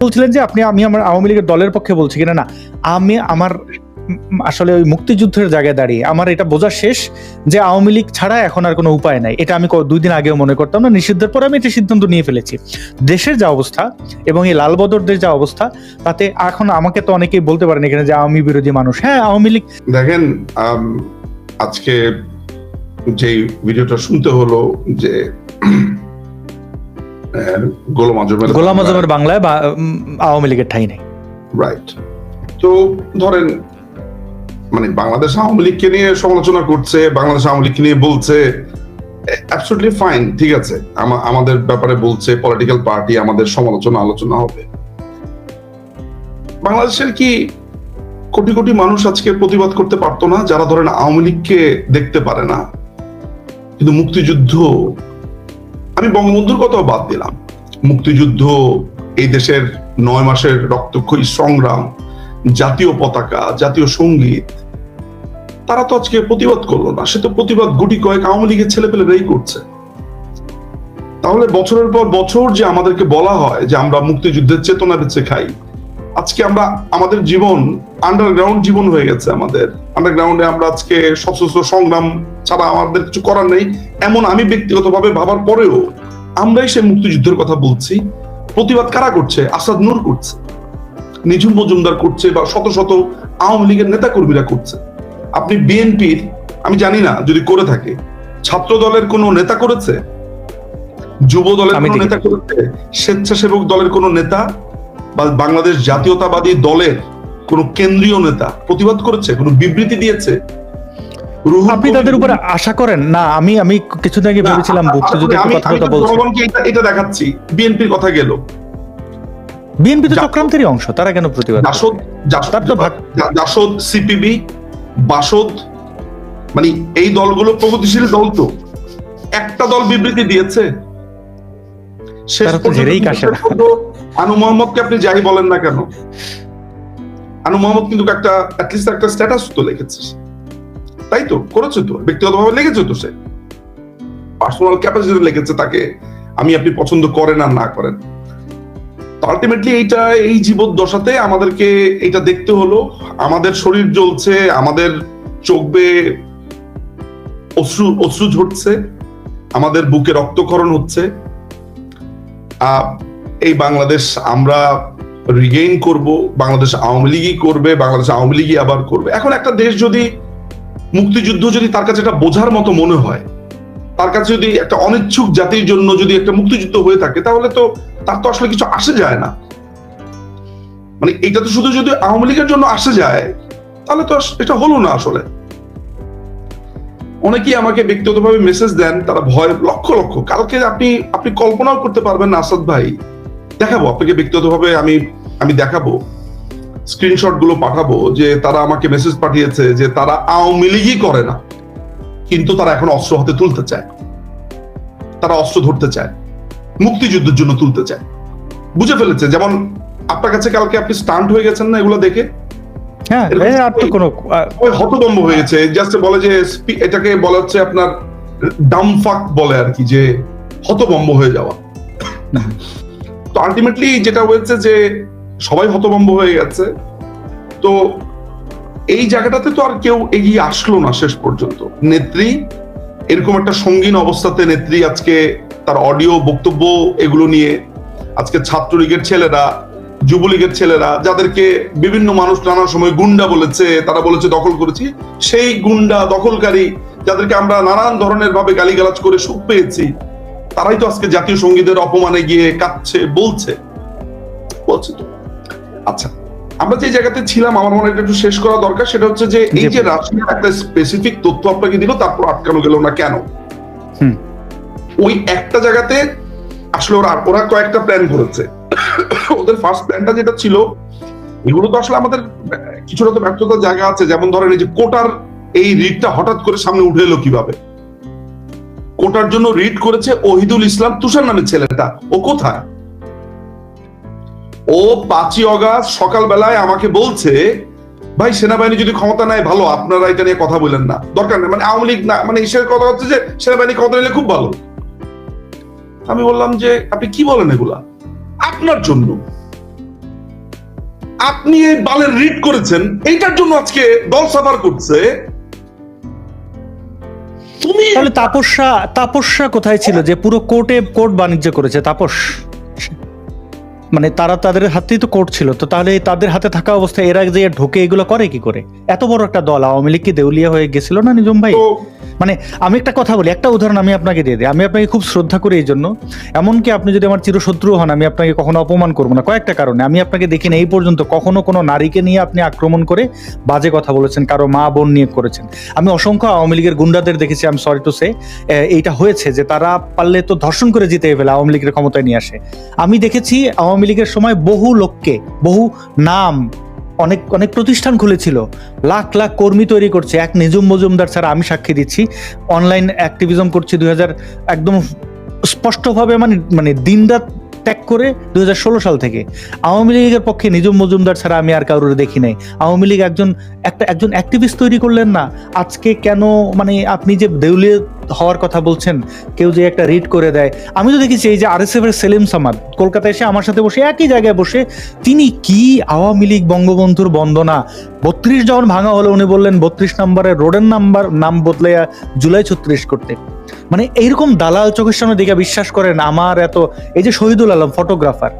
বলছিলেন যে আমি আমার আওয়ামী লীগের দলের পক্ষে বলছি কিনা, না আমি আমার আসলে ওই মুক্তিযুদ্ধের জায়গায় দাঁড়িয়ে আমার এটা বোঝা শেষ যে আওয়ামী লীগ ছাড়া এখন আর কোনো উপায় নাই। এটা আমি 2 দিন আগেও মনে করতাম না, নিষিদ্ধের পর আমি এটা সিদ্ধান্ত নিয়ে ফেলেছি। দেশের যা অবস্থা এবং এই লালবদরদের যা অবস্থা, তাতে এখন আমাকে তো অনেকেই বলতে পারেন এখানে যে আওয়ামী বিরোধী মানুষ। হ্যাঁ, আওয়ামী লীগ দেখেন, আজকে যে ভিডিওটা শুনতে হলো যে গোলাম আজমের বাংলায় বা আওয়ামী লীগের ঠাঁই নেই, রাইট। তো ধরেন মানে বাংলাদেশ আওয়ামী লীগকে নিয়ে সমালোচনা করছে, বাংলাদেশ আওয়ামী লীগকে নিয়ে বলছে, অ্যাবসলিউটলি ফাইন, ঠিক আছে, আমাদের ব্যাপারে বলছে, পলিটিক্যাল পার্টি, আমাদের সমালোচনা আলোচনা হবে। বাংলাদেশের কি কোটি কোটি মানুষ আজকে প্রতিবাদ করতে পারতো না, যারা ধরেন আওয়ামী লীগকে দেখতে পারে না? কিন্তু মুক্তিযুদ্ধ, আমি বঙ্গবন্ধুর কথাও বাদ দিলাম, মুক্তিযুদ্ধ, এই দেশের 9 মাসের রক্তক্ষয়ী সংগ্রাম, জাতীয় পতাকা, জাতীয় সঙ্গীত, তারা তো আজকে প্রতিবাদ করলো না। সে তো প্রতিবাদ গুটি কয়েক আওয়ামী লীগের ছেলেপেলেরাই করছে। তাহলে বছরের পর বছর যে আমাদেরকে বলা হয় যে আমরা মুক্তিযুদ্ধের চেতনা বেঁচে খাই, আজকে আমাদের জীবন আন্ডারগ্রাউন্ড জীবন হয়ে গেছে। আমাদের আন্ডারগ্রাউন্ডে আমরা আজকে সশস্ত্র সংগ্রাম ছাড়া আমাদের কিছু করার নেই, এমন আমি ব্যক্তিগতভাবে ভাবার পরেও আমরাই সে মুক্তিযুদ্ধের কথা বলছি। প্রতিবাদ কারা করছে? আসাদ নূর করছে, নিঝুম মজুমদার করছে, বা শত শত আওয়ামী লীগের নেতা কর্মীরা করছে। আপনি বিএনপির, আমি জানি না যদি করে থাকে, ছাত্র দলের কোন নেতা করেছে? যুব দলের কোন নেতা করেছে? স্বেচ্ছাসেবক দলের কোন নেতা বা বাংলাদেশ জাতীয়তাবাদী দলের কোন কেন্দ্রীয় নেতা প্রতিবাদ করেছে, কোন বিবৃতি দিয়েছে? আপনি তাদের উপর আশা করেন না? আমি কিছুদিন আগে ভেবেছিলাম মুক্তিযুদ্ধের কথা বলছি, এটা দেখাচ্ছি। বিএনপির কথা গেল, বিএনপি তো চক্রান্তেরই অংশ, তারা কেন প্রতিবাদ? জাসদ, সিপিবি, বাসদ, মানে এই দলগুলো প্রগতিশীল দল, তো একটা দল বিবৃতি দিয়েছে? আনু মোহাম্মদকে আপনি যাই বলেন না কেন, আনু মোহাম্মদ কিন্তু একটা স্ট্যাটাস তো লিখেছে, তাই তো করেছে, তো ব্যক্তিগতভাবে লিখেছে, তো সে পার্সোনাল ক্যাপাসিটি লিখেছে, তাকে আমি আপনি পছন্দ করেন আর না করেন। আলটিমেটলি এই জীবদ্দশাতে আমাদেরকে এটা দেখতে হলো, আমাদের শরীর জ্বলছে, আমাদের চোখ বেয়ে অশ্রু ঝরছে, আমাদের বুকে রক্তক্ষরণ হচ্ছে। এই বাংলাদেশ আমরা রিগেইন করব, বাংলাদেশ আওয়ামী লীগই করবে, বাংলাদেশ আওয়ামী লীগই আবার করবে। এখন একটা দেশ যদি মুক্তিযুদ্ধ যদি তার কাছে এটা বোঝার মতো মনে হয়, তার কাছে যদি একটা অনিচ্ছুক জাতির জন্য যদি একটা মুক্তিযুদ্ধ হয়ে থাকে, তাহলে তো তার তো আসলে কিছু আসে যায় না। মানে এটা তো শুধু যদি আওয়ামী লীগের জন্য আসে যায়, তাহলে তো এটা হলো না। আসলে অনেকেই আমাকে ব্যক্তিগতভাবে মেসেজ দেন, তারা ভয়, লক্ষ লক্ষ, কালকে আপনি কল্পনাও করতে পারবেন না আসাদ ভাই, দেখাবো আপনাকে ব্যক্তিগতভাবে, আমি দেখাবো, স্ক্রিনশট গুলো পাঠাবো, যে তারা আমাকে মেসেজ পাঠিয়েছে যে তারা আওয়ামী লীগই করে না, কিন্তু তারা এখন অস্ত্র হাতে তুলতে চায়, তারা অস্ত্র ধরতে চায়, মুক্তিযুদ্ধের জন্য তুলতে চায়, বুঝে ফেলেছে। যেমন আপনার কাছে কালকে আপনি স্টান্ট হয়ে গেছেন না এগুলো দেখে? হতভম্ব হয়ে গেছে, জাস্ট বলে যে এটাকে বলা হচ্ছে আপনার ডামফাক বলে আর কি, যে হতভম্ব হয়ে যাওয়া। তো আলটিমেটলি যেটা হয়েছে যে সবাই হতভম্ব হয়ে গেছে। তো এই জায়গাটাতে তো আর কেউ এগিয়ে আসলো না শেষ পর্যন্ত। নেত্রী এরকম একটা সঙ্গীন অবস্থাতে, নেত্রী আজকে তার অডিও বক্তব্য এগুলো নিয়ে আজকে ছাত্রলীগের ছেলেরা, যুবলীগের ছেলেরা, যাদেরকে বিভিন্ন মানুষ নানা সময় গুন্ডা বলেছে, তারা বলেছে দখল করেছি, সেই গুন্ডা দখলকারী যাদেরকে আমরা নানান ধরনের ভাবে গালিগালাজ করে সুখ পেয়েছি, তারাই তো আজকে জাতীয় সঙ্গীতের অপমানে গিয়ে কাঁদছে, বলছে তো। আচ্ছা, আমরা যে জায়গাতে ছিলাম, আমার মনে হয় একটু শেষ করা দরকার। সেটা হচ্ছে যে এই যে রাশিয়া একটা স্পেসিফিক তথ্য আপনাকে দিল, তারপর আটকানো গেল না কেন? ওই একটা জায়গাতে আসলে ওরা কয়েকটা প্ল্যান করেছে। ওদের ফার্স্ট প্ল্যানটা যেটা ছিল, এগুলো তো আসলে আমাদের কিছুটা তো ব্যর্থতার জায়গা আছে। যেমন ধরেন এই যে কোটার এই রিটটা হঠাৎ করে সামনে উঠে এলো কিভাবে? কোটার জন্য রিট করেছে ওহিদুল ইসলাম তুষার নামের ছেলেটা। ও কোথায়? ও 5ই অগাস্ট সকালবেলায় আমাকে বলছে, ভাই সেনাবাহিনী যদি ক্ষমতা নেয় ভালো, আপনারা এটা নিয়ে কথা বলেন না, দরকার নেই, মানে আওয়ামী লীগ না, মানে ঈশ্বরের কথা হচ্ছে যে সেনাবাহিনী ক্ষমতা নিলে খুব ভালো। আমি বললাম যে আপনি কি বলেন এগুলা? আপনার জন্য আপনি এই বালের রিড করেছেন, এইটার জন্য আজকে দল সাফার করছে। তুমি তাহলে তাপস্যা কোথায় ছিল যে পুরো কোর্ট বাণিজ্য করেছে তাপস? মানে তারা তাদের হাতেই তো কোর্ট ছিল, তো তাহলে তাদের হাতে থাকা অবস্থায় এরা যে ঢোকে এগুলো করে কি করে? এত বড় একটা দল আওয়ামী লীগ কি দেউলিয়া হয়ে গেছিল না নিজম ভাই? মানে আমি একটা কথা বলি, একটা উদাহরণ আমি আপনাকে দিয়ে দিই। আমি আপনাকে খুব শ্রদ্ধা করি এই জন্য, এমনকি আপনি যদি আমার চিরশত্রু হন আমি আপনাকে কখনো অপমান করবো না কয়েকটা কারণে। আমি আপনাকে দেখি না এই পর্যন্ত কখনো কোনো নারীকে নিয়ে আপনি আক্রমণ করে বাজে কথা বলেছেন, কারো মা বোন নিয়ে করেছেন। আমি অসংখ্য আওয়ামী লীগের গুন্ডাদের দেখেছি, আমি সরি টু সে, এইটা হয়েছে যে তারা পারলে তো ধর্ষণ করে জিতে ফেলে আওয়ামী লীগের ক্ষমতায় নিয়ে আসে। আমি দেখেছি আওয়ামী লীগের সময় বহু লোককে, বহু নাম, অনেক অনেক প্রতিষ্ঠান খুলেছিল, লাখ লাখ কর্মী তৈরি করছে। এক নিজুম মজুমদার ছাড়া আমি সাক্ষী দিচ্ছি, অনলাইন অ্যাক্টিভিজম করছি 2000 একদম স্পষ্টভাবে, মানে দিনরাত ত্যাগ করে 2016 সাল থেকে। আওয়ামী লীগের পক্ষে নিজুম মজুমদার ছাড়া আমি আর কারোর দেখি নাই। আওয়ামী লীগ একজন অ্যাক্টিভিস্ট তৈরি করলেন না। আজকে কেন মানে আপনি যে দেউলিয়া হওয়ার কথা বলছেন, কেউ যে একটা রিড করে দেয়। আমি তো দেখেছি এই যে RSF এর সেলিম সামাদ কলকাতায় এসে আমার সাথে বসে একই জায়গায় বসে তিনি কি আওয়ামী লীগ বঙ্গবন্ধুর বন্দনা 32 যখন ভাঙা হলো উনি বললেন 32 নম্বরের রোডের নাম বদলে জুলাই 36 করতে। মানে এইরকম দালাল চোখের সামনে দেখে বিশ্বাস করেন আমার এত, এই যে শহীদুল আলম ফটোগ্রাফার,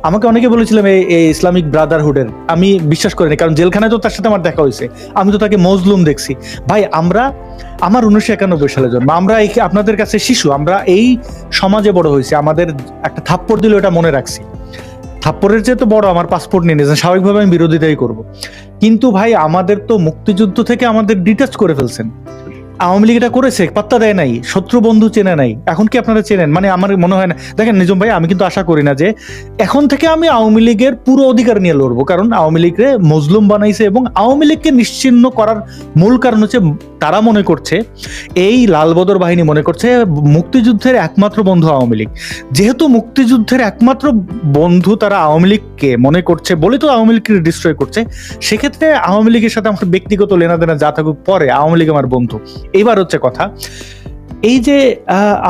আমাকে অনেকে বলেছিলাম এই ইসলামিক ব্রাদারহুডের, আমি বিশ্বাস করিনি, কারণ জেলখানায় তো তার সাথে আমার দেখা হয়েছে, আমি তো তাকে মজলুম দেখছি। ভাই আমার 1991 সালে জন্ম, আমরা আপনাদের কাছে শিশু, আমরা এই সমাজে বড় হয়েছি, আমাদের একটা থাপ্পড় দিলে ওটা মনে রাখছি। থাপ্পড়ের চেয়ে তো বড় আমার পাসপোর্ট নিয়ে নিয়েছেন, স্বাভাবিকভাবে আমি বিরোধিতাই করব। কিন্তু ভাই আমাদের তো মুক্তিযুদ্ধ থেকে আমাদের ডিটাচ করে ফেলছেন। আওয়ামী লীগ এটা করেছে, পাত্তা দেয় নাই, শত্রু বন্ধু চেনে নাই। এখন কি আপনারা চেনেন? মানে আমার মনে হয় না। দেখেন নিজম ভাই, আমি কিন্তু আশা করি না যে এখন থেকে আমি আওয়ামী লীগের পুরো অধিকার নিয়ে লড়বো, কারণ আওয়ামী লীগরে মজলুম বানাইছে এবং আওয়ামী লীগকে নিশ্চিহ্ন করার মূল কারণ হচ্ছে তারা মনে করছে, এই লালবদর বাহিনী মনে করছে মুক্তিযুদ্ধের একমাত্র বন্ধু আওয়ামী লীগ। যেহেতু মুক্তিযুদ্ধের একমাত্র বন্ধু তারা আওয়ামী লীগকে মনে করছে বলে তো আওয়ামী লীগকে ডিস্ট্রয় করছে। সেক্ষেত্রে আওয়ামী লীগের সাথে আমার ব্যক্তিগত লেনাদেনা যা থাকুক পরে, আওয়ামী লীগ আমার বন্ধু। এবার হচ্ছে কথা, এই যে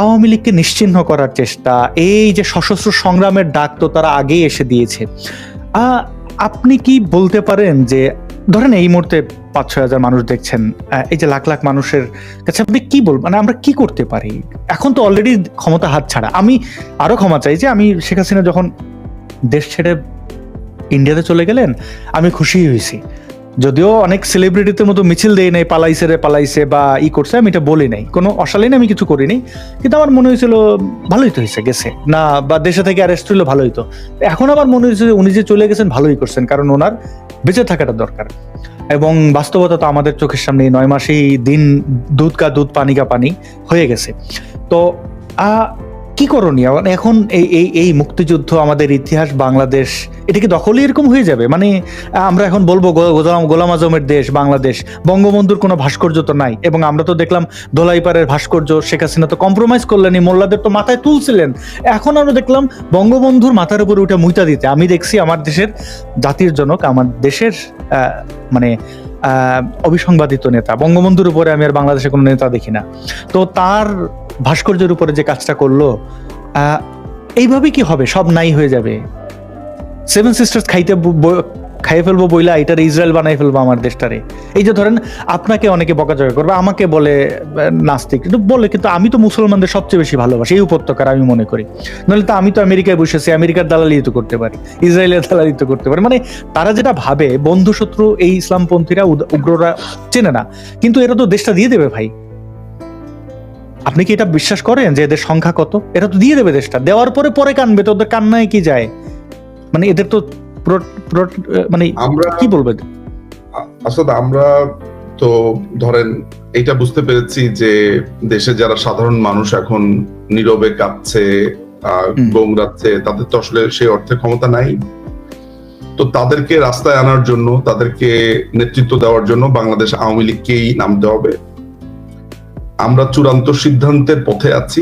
আওয়ামী লীগকে নিশ্চিহ্ন করার চেষ্টা, এই যে সশস্ত্র সংগ্রামের ডাক তো তারা আগেই এসে দিয়েছে। আপনি কি বলতে পারেন যে ধরেন এই মুহূর্তে 5-6 হাজার মানুষ দেখছেন, এই যে লাখ লাখ মানুষের কাছে আপনি কি বলবেন? মানে আমরা কি করতে পারি? এখন তো অলরেডি ক্ষমতা হাত ছাড়া। আমি আরো ক্ষমা চাই যে আমি শেখ হাসিনা যখন দেশ ছেড়ে ইন্ডিয়াতে চলে গেলেন আমি খুশি হয়েছি, যদিও অনেক সেলিব্রিটিদের মতো মিছিল দেয় নাই, পালাইছে বা করছে, আমি এটা বলি নাই, কোনো অশালীন আমি কিছু করিনি। কিন্তু আমার মনে হয়েছিল ভালোই তো হয়েছে গেছে না, বা দেশে থেকে অ্যারেস্ট হইলো ভালোই তো। এখন আবার মনে হয়েছে উনি যে চলে গেছেন ভালোই করছেন, কারণ ওনার বেঁচে থাকাটা দরকার। এবং বাস্তবতা তো আমাদের চোখের সামনে 9 মাসেই দিন দুধ কা দুধ পানি কা পানি হয়ে গেছে। তো কি করণীয় এখন? এই মুক্তিযুদ্ধ, আমাদের ইতিহাস, বাংলাদেশ, এটা কি দখলই এরকম হয়ে যাবে? মানে আমরা এখন বলবো গোলাম আজমের দেশ বাংলাদেশ, বঙ্গবন্ধুর কোনো ভাস্কর্য তো নাই। এবং আমরা তো দেখলাম দোলাইপাড়ের ভাস্কর্য শেখ হাসিনা তো কম্প্রোমাইজ করলেনি, মোল্লাদের তো মাথায় তুলছিলেন। এখন আমরা দেখলাম বঙ্গবন্ধুর মাথার উপরে ওটা মুইতা দিতে। আমি দেখছি আমার দেশের জাতির জনক, আমার দেশের মানে অবিসংবাদিত নেতা, বঙ্গবন্ধুর উপরে আমি আর বাংলাদেশে কোনো নেতা দেখি না। তো তার ভাস্কর্যের উপরে যে কাজটা করলো, এইভাবে কি হবে? সব নাই হয়ে যাবে? 7 সিস্টার্স খাইয়ে ফেলবো বইলা এটার ইসরায়েল বানাই ফেলবো আমার দেশটারে। এই যে ধরেন আপনাকে অনেকে বকাঝকা করবে, আমাকে বলে নাস্তিক, কিন্তু বলে, কিন্তু আমি তো মুসলমানদের সবচেয়ে বেশি ভালোবাসি এই উপত্যকার, আমি মনে করি। নাহলে তো আমি তো আমেরিকায় বসেছি, আমেরিকার দালালি তো করতে পারি, ইসরায়েলের দালালি তো করতে পারি। মানে তারা যেটা ভাবে বন্ধু শত্রু এই ইসলামপন্থীরা উগ্ররা চেনে না, কিন্তু এরা তো দেশটা দিয়ে দেবে ভাই। আপনি কি এটা বিশ্বাস করেন যে এদের সংখ্যা কত? এরা তো দিয়ে দেবে দেশটা, দেওয়ার পরে কানবে, তো ওদের কান্নায় কি যায়? মানে এদের তো মানে কি বলবে? আসলে আমরা তো ধরেন এটা বুঝতে পেরেছি যে দেশে যারা সাধারণ মানুষ এখন নীরবে কাঁদছে, গোংরাচ্ছে, তাদের তো আসলে সেই অর্থে ক্ষমতা নাই। তো তাদেরকে রাস্তায় আনার জন্য, তাদেরকে নেতৃত্ব দেওয়ার জন্য বাংলাদেশ আওয়ামী লীগকেই নামতে হবে। আমরা চূড়ান্ত সিদ্ধান্তের পথে আছি,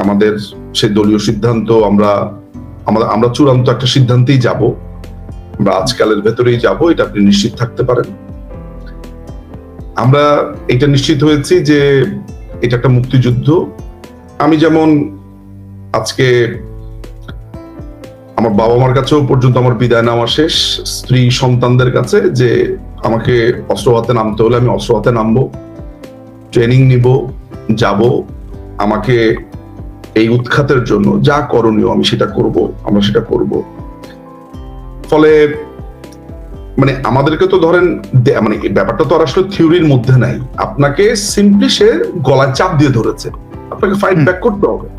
আমাদের সেই দলীয় সিদ্ধান্ত, আমরা চূড়ান্ত একটা সিদ্ধান্তেই যাব, আমরা আজকালের ভেতরেই যাব, এটা আপনি নিশ্চিত থাকতে পারেন। আমরা এটা নিশ্চিত হয়েছি যে এটা একটা মুক্তিযুদ্ধ। আমি যেমন আজকে আমার আমার বাবা মার কাছেও পর্যন্ত আমার বিদায় নেওয়া শেষ, স্ত্রী সন্তানদের কাছে, যে আমাকে অস্ত্র হাতে নামতে হলে আমি অস্ত্র হাতে নামবো, ট্রেনিং নিব, যাব, আমাকে এই উৎখাতের জন্য যা করণীয় আমি সেটা করব, আমরা সেটা করব। ফলে মানে আমাদেরকে তো ধরেন মানে এই ব্যাপারটা তো আর আসলে থিওরির মধ্যে নাই, আপনাকে সিম্পলি সে গলায় চাপ দিয়ে ধরেছে, আপনাকে ফাইট ব্যাক করতে হবে।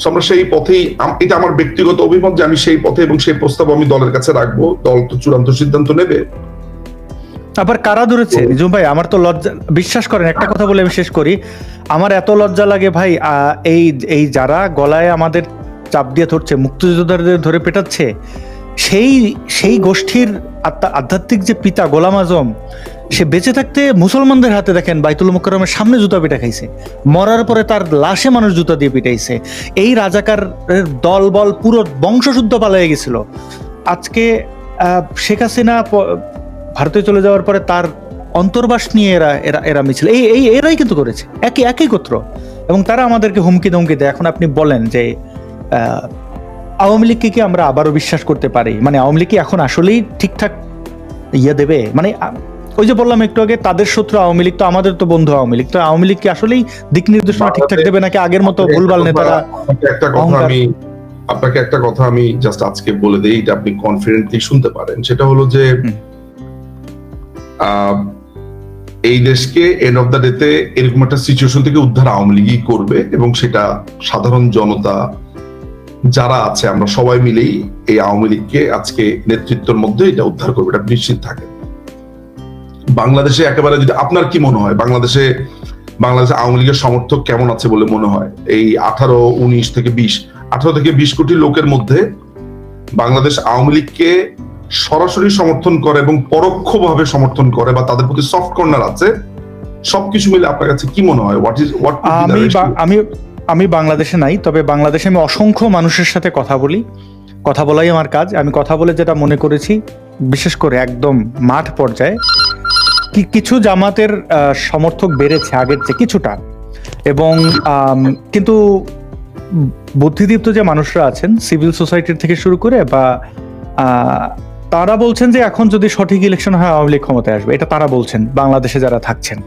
আমরা সেই পথেই, এটা আমার ব্যক্তিগত অভিমত যে আমি সেই পথে এবং সেই প্রস্তাব আমি দলের কাছে রাখবো, দল তো চূড়ান্ত সিদ্ধান্ত নেবে। আবার কারা ধরেছে নিজুম ভাই? আমার তো লজ্জা, বিশ্বাস করেন একটা কথা বলে আমি শেষ করি, আমার এত লজ্জা লাগে ভাই, এই এই যারা গলায় আমাদের চাপ দিয়ে ধরছে, মুক্তিযোদ্ধাদের ধরে পেটাচ্ছে, সেই সেই গোষ্ঠীর আধ্যাত্মিক যে পিতা গোলাম আজম, সে বেঁচে থাকতে মুসলমানদের হাতে দেখেন বাইতুল মুকাররমের সামনে জুতা পিটা খাইছে, মরার পরে তার লাশে মানুষ জুতা দিয়ে পিটাইছে। এই রাজাকার দল বল পুরো বংশশুদ্ধ পালিয়ে গেছিল। আজকে শেখ হাসিনা ভারতে চলে যাওয়ার পরে তার অন্তর্বাস নিয়ে এরা এরা এরা মিছিল এরাই কিন্তু করেছে, একই গোত্র, এবং তারা আমাদেরকে হুমকি ধমকি দেয়। এখন আপনি বলেন যে আওয়ামী লীগকে কি আমরা আবারও বিশ্বাস করতে পারি? মানে আওয়ামী লীগ কি এখন আসলেই ঠিকঠাক ইয়ে দেবে? মানে ওই যে বললাম একটু আগে, তাদের শত্রু আওয়ামী লীগ, তো আমাদের তো বন্ধু আওয়ামী লীগ, তো আওয়ামী লীগ কি আসলেই দিক নির্দেশনা ঠিকঠাক দেবে, নাকি আগের মতো ভুলভাল নেতারা? আপনাকে একটা কথা আমি জাস্ট আজকে বলে দেই, এটা আপনি কনফিডেন্টলি শুনতে পারেন। সেটা হলো যে এই দেশকে এন্ড অফ দ্য ডেতে এরকম একটা সিচুয়েশন থেকে উদ্ধার আওয়ামী লীগই করবে, এবং সেটা সাধারণ জনতা যারা আছে আমরা সবাই মিলেই এই আওয়ামী লীগকে আজকে নেতৃত্বের মধ্যে এটা উদ্ধার করবে, এটা নিশ্চিত থাকে। বাংলাদেশে একেবারে যদি আপনার কি মনে হয়, বাংলাদেশে আওয়ামী লীগের সমর্থক কেমন আছে বলে মনে হয়? এই 18 থেকে 20 কোটি লোকের মধ্যে বাংলাদেশ আওয়ামী লীগকে সরাসরি সমর্থন করে এবং পরোক্ষভাবে সমর্থন করে, বা তাদের প্রতি সফট কর্নার আছে, সবকিছু মিলে আপনার কাছে কি মনে হয়? আমি বাংলাদেশে নাই, তবে বাংলাদেশে আমি অসংখ্য মানুষের সাথে কথা বলি, কথা বলাই আমার কাজ। আমি কথা বলে যেটা মনে করেছি, বিশেষ করে একদম মাঠ পর্যায়ে কিছু জামাতের সমর্থক বেড়েছে আগের চেয়ে কিছুটা, এবং কিন্তু বুদ্ধিদীপ্ত যে মানুষরা আছেন সিভিল সোসাইটির থেকে শুরু করে, বা তারা বলছেন যে এখন যদি সঠিক ইলেকশন হয় আওয়ামী লীগ ক্ষমতায় আসবে, এটা তারা বলছেন বাংলাদেশে যারা থাকছেন।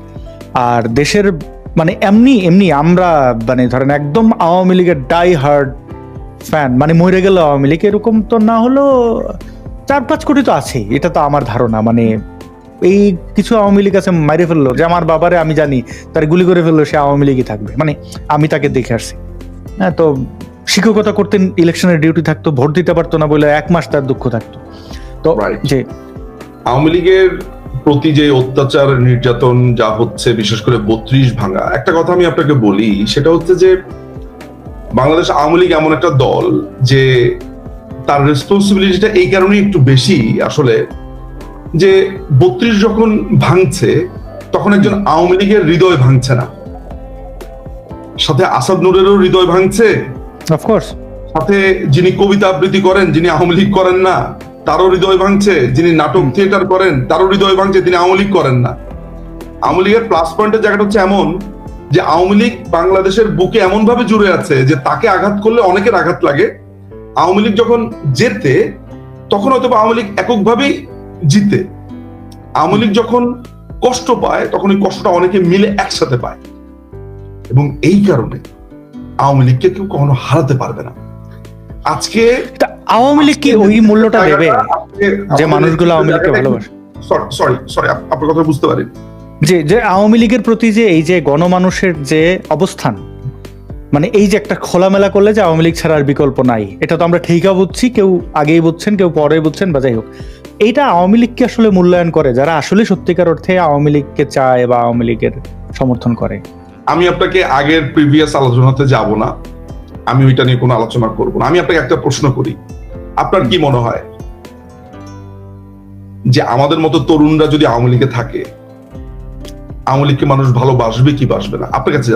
আর দেশের মানে এমনি আমরা মানে ধরেন একদম আওয়ামী লীগের ডাই হার্ড ফ্যান, মানে মরে গেল আওয়ামী লীগ এরকম তো না হলো 4-5 কোটি তো আছে, এটা তো আমার ধারণা। মানে এই কিছু আওয়ামী লীগ আছে মাইরে ফেললো, যে আমার বাবারে আমি জানি তার গুলি করে ফেললো, সে আওয়ামী লীগই থাকবে, মানে আমি তাকে দেখে আসছি। হ্যাঁ, তো শিক্ষকতা করতেন, ইলেকশনের ডিউটি থাকতো, ভোট দিতে পারতো না বলে 1 মাস তার দুঃখ থাকতো। তো যে আওয়ামী লীগের প্রতি যে অত্যাচার নির্যাতন যা হচ্ছে, বিশেষ করে 32 ভাঙা, একটা কথা আমি আপনাকে বলি, সেটা হচ্ছে যে বাংলাদেশ আওয়ামী লীগ এমন একটা দল যে তার রেসপন্সিবিলিটিটা এই কারণে একটু বেশি আসলে, যে 32 যখন ভাঙছে তখন একজন আওয়ামী লীগের হৃদয় ভাঙছে না, সাথে আসাদ নূরেরও হৃদয় ভাঙছে, অফকোর্স সাথে যিনি কবিতা আবৃত্তি করেন, যিনি আওয়ামী লীগ করেন না, তারও হৃদয় ভাঙছে, যিনি নাটক থিয়েটার করেন তারও হৃদয় ভাঙছে, তিনি আওয়ামী লীগ করেন না। আওয়ামী লীগের প্লাস পয়েন্টের জায়গাটা হচ্ছে এমন যে আওয়ামী লীগ বাংলাদেশের বুকে এমন ভাবে জুড়ে আছে যে তাকে আঘাত করলে অনেকের আঘাত লাগে। আওয়ামী লীগ যখন জেতে তখন হয়তো আওয়ামী লীগ এককভাবেই জিতে, আওয়ামী লীগ যখন কষ্ট পায় তখন এই কষ্টটা অনেকে মিলে একসাথে পায়, এবং এই কারণে আওয়ামী লীগকে কেউ কখনো হারাতে পারবে না। আজকে আওয়ামী লীগ কি ওই মূল্যটা দেবে যে মানুষগুলো আওয়ামী লীগকে ভালোবাসে? সরি আপনার কথা বুঝতে পারেন, যে আওয়ামী লীগের প্রতি যে এই যে গণমানুষের যে অবস্থান, মানে এই যে একটা খোলামেলা করলে যে আওয়ামী লীগ ছাড়া আর বিকল্প নাই, এটা তো আমরা ঠিকই বুঝছি, কেউ আগেই বুঝছেন কেউ পরে বুঝছেন, বা যাই হোক, এইটা আওয়ামী লীগকে আসলে মূল্যায়ন করে যারা আসলে সত্যিকার অর্থে আওয়ামী লীগকে চায় বা আওয়ামী লীগের সমর্থন করে। আমি আপনাকে আগের প্রিভিয়াস আলোচনাতে যাব না, আমি ওইটা নিয়ে কোনো আলোচনা করব না। আমি আপনাকে একটা প্রশ্ন করি, আপনার কি মনে হয় যে আমাদের মতো তরুণরা যদি আওয়ামী লীগে থাকে, আওয়ামী লীগকে মানুষ ভালোবাসবে কি বাসবে না? আপনার কাছে